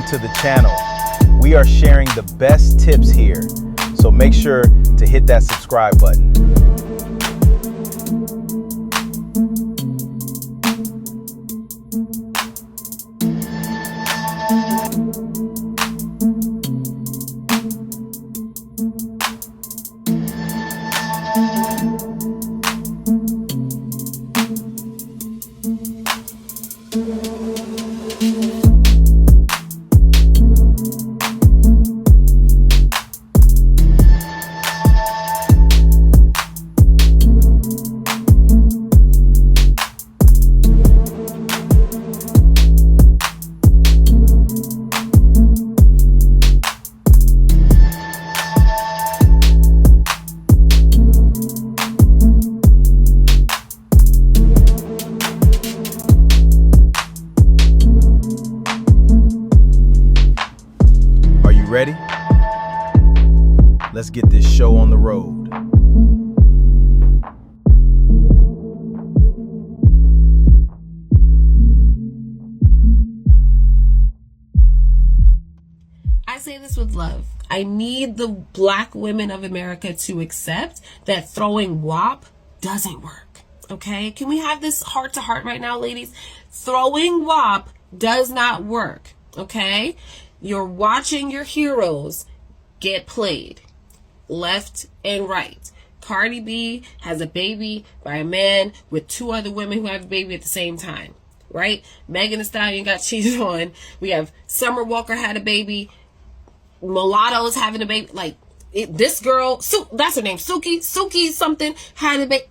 to the channel. We are sharing the best tips here, so make sure to hit that subscribe button. Ready? Let's get this show on the road. I say this with love. I need the Black women of America to accept that throwing WAP doesn't work. Okay? Can we have this heart to heart right now, ladies? Throwing WAP does not work. Okay? You're watching your heroes get played left and right. Cardi B has a baby by a man with two other women who have a baby at the same time, right? Megan Thee Stallion got cheated on. We have Summer Walker had a baby. Mulatto's having a baby. Like, this girl, that's her name, Suki something, had a baby.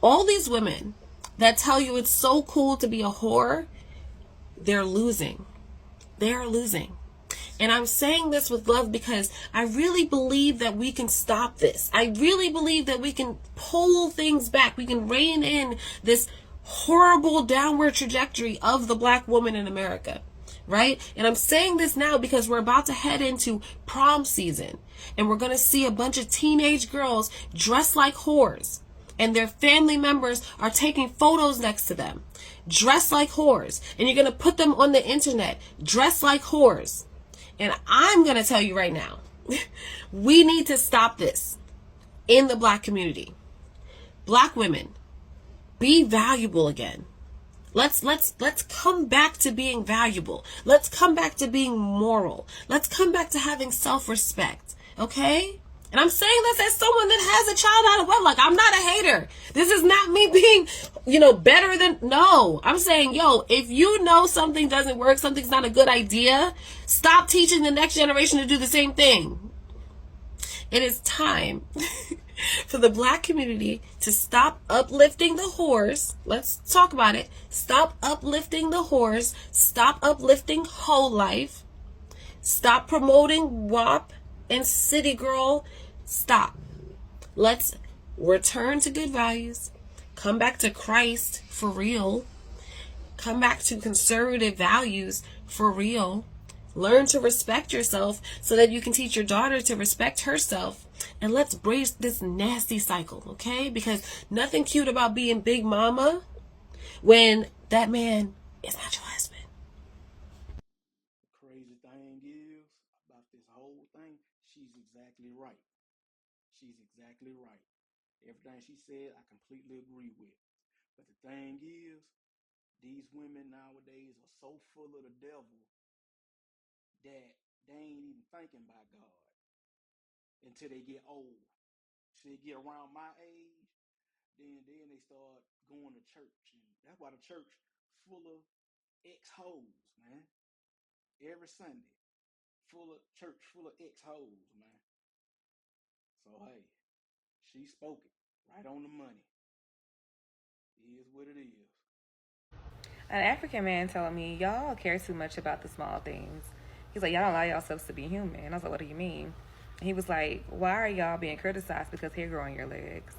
All these women that tell you it's so cool to be a whore, they're losing. They're losing. And I'm saying this with love because I really believe that we can stop this. I really believe that we can pull things back. We can rein in this horrible downward trajectory of the Black woman in America, right? And I'm saying this now because we're about to head into prom season. And we're going to see a bunch of teenage girls dressed like whores. And their family members are taking photos next to them, dressed like whores. And you're going to put them on the internet, dressed like whores. And I'm going to tell you right now, we need to stop this in the Black community. Black women, be valuable again. Let's come back to being valuable. Let's come back to being moral. Let's come back to having self-respect. Okay? And I'm saying this as someone that has a child out of wedlock. I'm not a hater. This is not me being, better than, no. I'm saying, if you know something doesn't work, something's not a good idea, stop teaching the next generation to do the same thing. It is time for the Black community to stop uplifting the whores. Let's talk about it. Stop uplifting the whores. Stop uplifting whole life. Stop promoting WAP and City Girl. Stop. Let's return to good values. Come back to Christ for real. Come back to conservative values for real. Learn to respect yourself so that you can teach your daughter to respect herself. And let's break this nasty cycle, okay? Because nothing cute about being big mama when that man is not your husband. Crazy thing is about this whole thing, she's exactly right. She's exactly right. Everything she said, I completely agree with. But the thing is, these women nowadays are so full of the devil that they ain't even thinking about God until they get old. So they get around my age, then they start going to church. And that's why the church full of ex-hoes, man. Every Sunday. Church full of ex-hoes, man. So hey, she spoke it right on the money. It is what it is. An African man told me, y'all care too much about the small things. He's like, y'all don't allow yourselves to be human. And I was like, what do you mean? And he was like, why are y'all being criticized because hair grows on your legs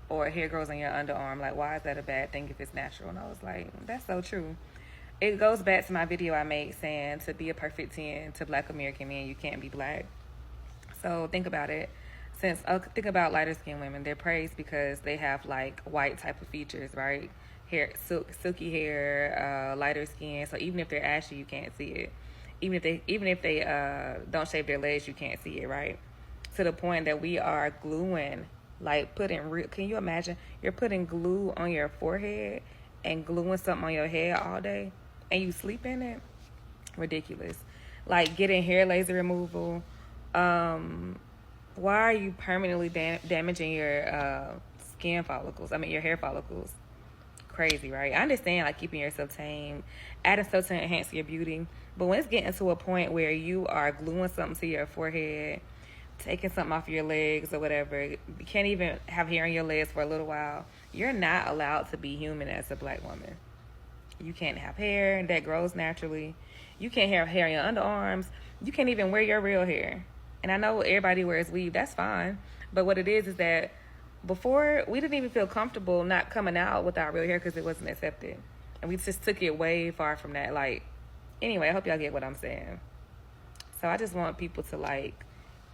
or hair grows on your underarm? Like, why is that a bad thing if it's natural? And I was like, that's so true. It goes back to my video I made saying to be a perfect 10 to Black American men, you can't be Black. So think about it. Think about lighter skinned women, they're praised because they have like white type of features, right? Hair, silky hair, lighter skin. So even if they're ashy, you can't see it. Even if they don't shave their legs, you can't see it, right? To the point that we are gluing, like putting real. Can you imagine? You're putting glue on your forehead and gluing something on your head all day, and you sleep in it. Ridiculous. Like getting hair laser removal. Why are you permanently damaging your skin follicles? I mean, your hair follicles. Crazy, right? I understand like keeping yourself tame, adding stuff to enhance your beauty, but when it's getting to a point where you are gluing something to your forehead, taking something off your legs or whatever, you can't even have hair on your legs for a little while. You're not allowed to be human as a black woman. You can't have hair that grows naturally. You can't have hair on your underarms. You can't even wear your real hair. And I know everybody wears weave. That's fine. But what it is that before, we didn't even feel comfortable not coming out with our real hair because it wasn't accepted. And we just took it way far from that. Like, anyway, I hope y'all get what I'm saying. So I just want people to, like,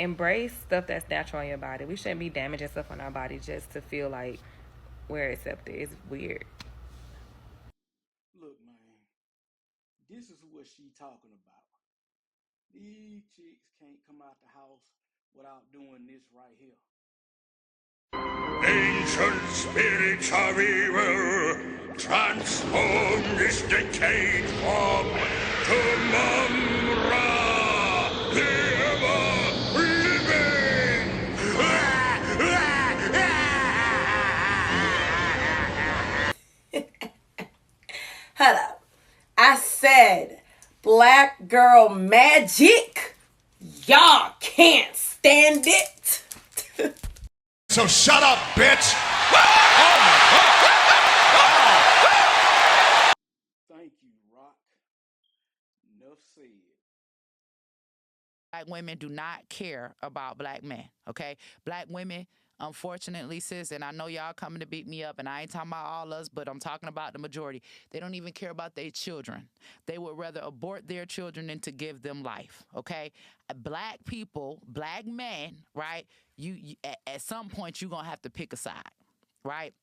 embrace stuff that's natural on your body. We shouldn't be damaging stuff on our body just to feel like we're accepted. It's weird. Look, man, this is what she talking about. These chicks can't come out the house without doing this right here. Ancient spirits of evil, transform this decayed form to Mumra, the ever-living! Hold up. I said black girl magic. Y'all can't stand it. So shut up, bitch! Thank you, Rock. Enough said. Black women do not care about black men, okay? Black women, unfortunately, sis, and I know y'all coming to beat me up, and I ain't talking about all us, but I'm talking about the majority. They don't even care about their children. They would rather abort their children than to give them life, okay? Black people, black men, right? You at some point, you're going to have to pick a side, right?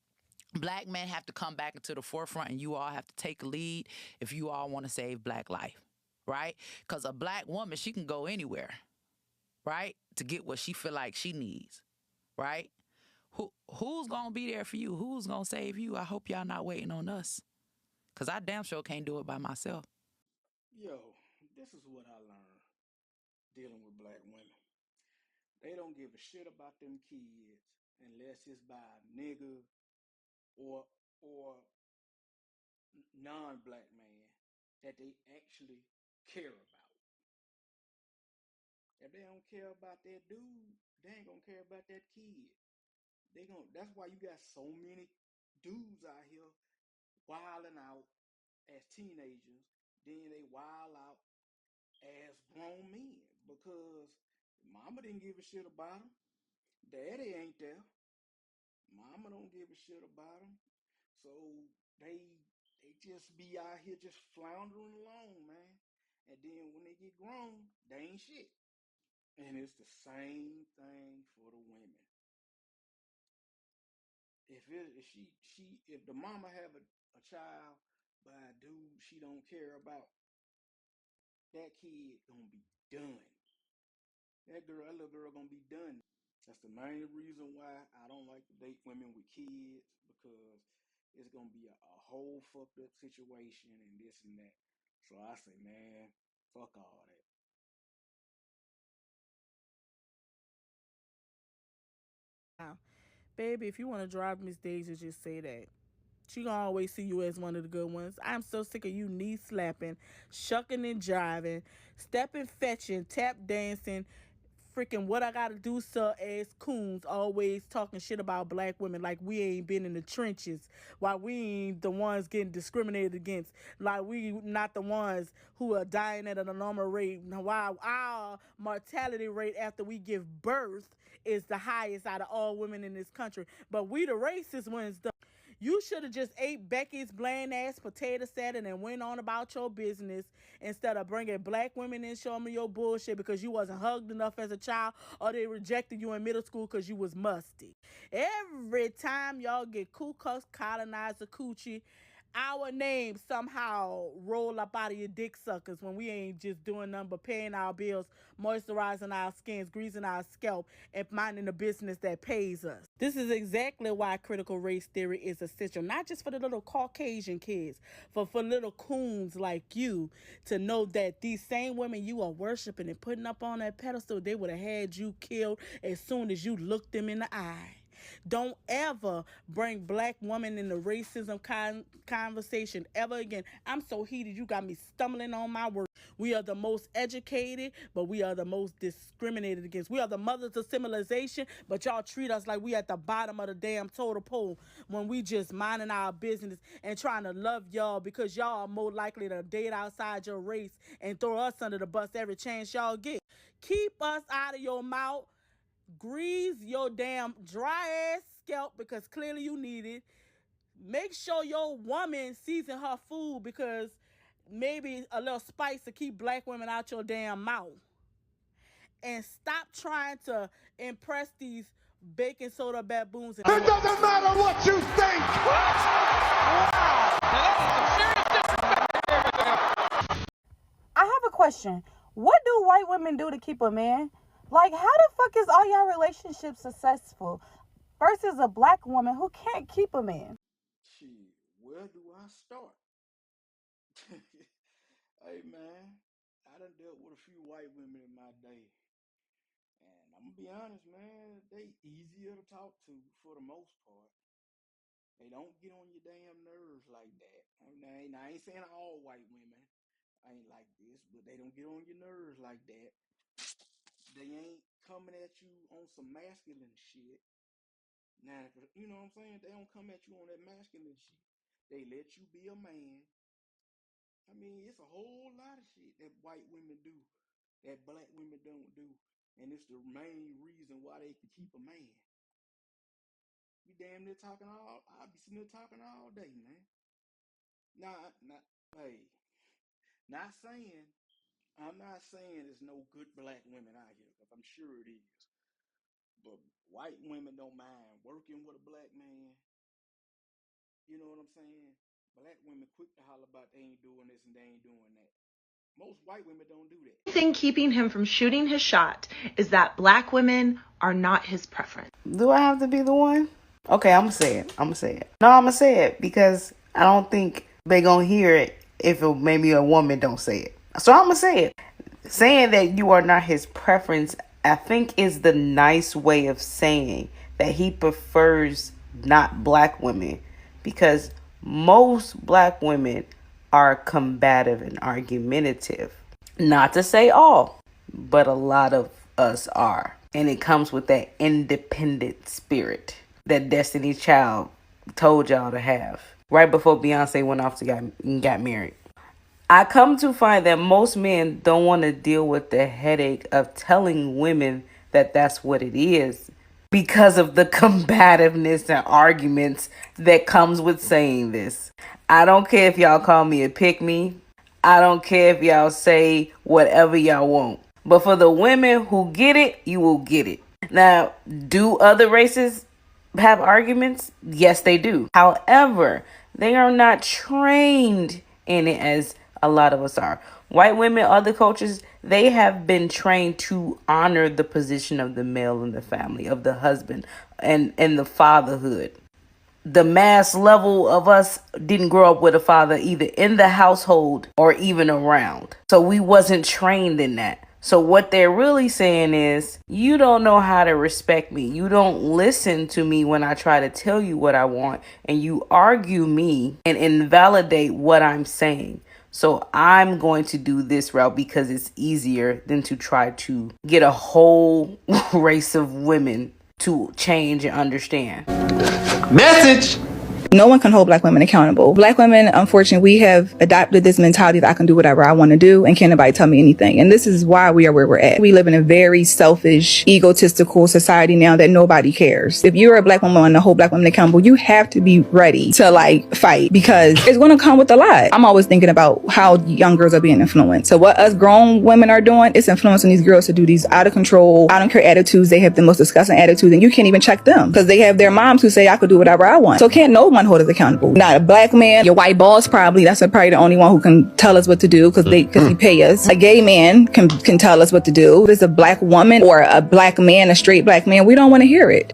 Black men have to come back into the forefront, and you all have to take a lead if you all want to save black life, right? Because a black woman, she can go anywhere, right, to get what she feel like she needs, right? Who's going to be there for you? Who's going to save you? I hope y'all not waiting on us, because I damn sure can't do it by myself. Yo, this is what I learned dealing with black women. They don't give a shit about them kids unless it's by a nigga or non-black man that they actually care about. If they don't care about that dude, they ain't gonna care about that kid. That's why you got so many dudes out here wilding out as teenagers, then they wild out as grown men because mama didn't give a shit about them. Daddy ain't there. Mama don't give a shit about them. So they just be out here just floundering along, man. And then when they get grown, they ain't shit. And it's the same thing for the women. If the mama have a child by a dude she don't care about, that kid gonna be done. That little girl gonna be done. That's the main reason why I don't like to date women with kids, because it's gonna be a whole fucked up situation and this and that. So I say, man, fuck all that. Now, baby, if you want to drive Miss Daisy, just say that. She gonna always see you as one of the good ones. I'm so sick of you knee slapping, shucking and jiving, stepping, fetching, tap dancing, freaking what I gotta do, sir, as coons, always talking shit about black women like we ain't been in the trenches, while we ain't the ones getting discriminated against, like we not the ones who are dying at an alarming rate, while our mortality rate after we give birth is the highest out of all women in this country. But we the racist ones, though. You should have just ate Becky's bland ass potato salad and went on about your business instead of bringing black women in showing me your bullshit because you wasn't hugged enough as a child or they rejected you in middle school because you was musty. Every time y'all get Ku Klux colonizer coochie, our name somehow roll up out of your dick suckers when we ain't just doing nothing but paying our bills, moisturizing our skins, greasing our scalp, and minding a business that pays us. This is exactly why critical race theory is essential, not just for the little Caucasian kids, but for little coons like you to know that these same women you are worshiping and putting up on that pedestal, they would have had you killed as soon as you looked them in the eye. Don't ever bring black women in the racism conversation ever again. I'm so heated, you got me stumbling on my words. We are the most educated, but we are the most discriminated against. We are the mothers of civilization, but y'all treat us like we at the bottom of the damn totem pole when we just minding our business and trying to love y'all because y'all are more likely to date outside your race and throw us under the bus every chance y'all get. Keep us out of your mouth. Grease your damn dry ass scalp because clearly you need it. Make sure your woman season her food because maybe a little spice to keep black women out your damn mouth. And stop trying to impress these baking soda baboons. It doesn't matter what you think. I have a question. What do white women do to keep a man? Like, how the fuck is all y'all relationships successful versus a black woman who can't keep a man? Shit, where do I start? Hey man, I done dealt with a few white women in my day. And I'm gonna be honest, man, they easier to talk to for the most part. They don't get on your damn nerves like that. I ain't saying all white women ain't like this, but they don't get on your nerves like that. They ain't coming at you on some masculine shit. Now, you know what I'm saying? They don't come at you on that masculine shit. They let you be a man. I mean, it's a whole lot of shit that white women do that black women don't do. And it's the main reason why they can keep a man. We damn near talking I'll be sitting there talking all day, man. Hey, I'm not saying there's no good black women out here, because I'm sure it is. But white women don't mind working with a black man. You know what I'm saying? Black women quick to holler about they ain't doing this and they ain't doing that. Most white women don't do that. The thing keeping him from shooting his shot is that black women are not his preference. Do I have to be the one? Okay, I'm gonna say it. No, I'm gonna say it because I don't think they gonna hear it if maybe a woman don't say it. So I'm gonna say it. Saying that you are not his preference, I think, is the nice way of saying that he prefers not black women, because most black women are combative and argumentative. Not to say all, but a lot of us are. And it comes with that independent spirit that Destiny's Child told y'all to have right before Beyonce went off to got married. I come to find that most men don't want to deal with the headache of telling women that that's what it is because of the combativeness and arguments that comes with saying this. I don't care if y'all call me a pick-me. I don't care if y'all say whatever y'all want. But for the women who get it, you will get it. Now, do other races have arguments? Yes, they do. However, they are not trained in it as a lot of us are. White women, other cultures, they have been trained to honor the position of the male in the family, of the husband, and the fatherhood. The mass level of us didn't grow up with a father either in the household or even around. So we wasn't trained in that. So what they're really saying is, you don't know how to respect me. You don't listen to me when I try to tell you what I want, and you argue me and invalidate what I'm saying. So I'm going to do this route because it's easier than to try to get a whole race of women to change and understand. Message. No one can hold black women accountable. Black women, unfortunately, we have adopted this mentality that I can do whatever I want to do and can't nobody tell me anything. And this is why we are where we're at. We live in a very selfish, egotistical society now that nobody cares. If you're a black woman and to hold black women accountable, you have to be ready to fight, because it's going to come with a lot. I'm always thinking about how young girls are being influenced. So what us grown women are doing is influencing these girls to do these out of control, I don't care attitudes. They have the most disgusting attitudes, and you can't even check them because they have their moms who say I could do whatever I want. So can't no one hold us accountable. Not a black man. Your white boss probably, that's probably the only one who can tell us what to do because he pay us. A gay man can tell us what to do. If it's a black woman or a black man, a straight black man, we don't want to hear it.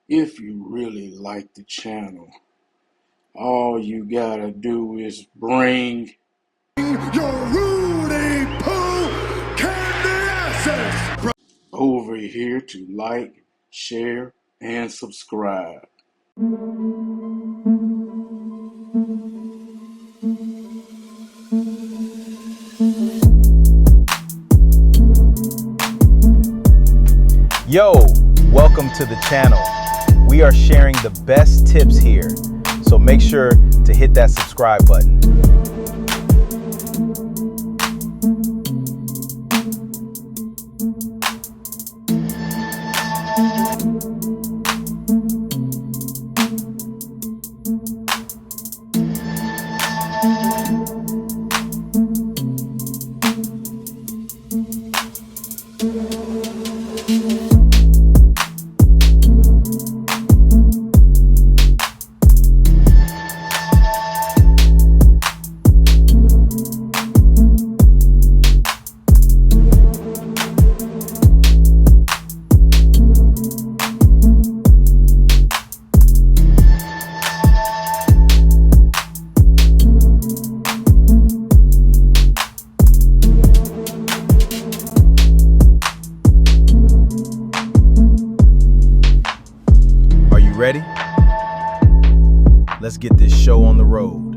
If you really like the channel, all you gotta do is bring your Rudy Poo candy asses over here to like, share, and subscribe. Yo, welcome to the channel. We are sharing the best tips here, so make sure to hit that subscribe button. Ready? Let's get this show on the road.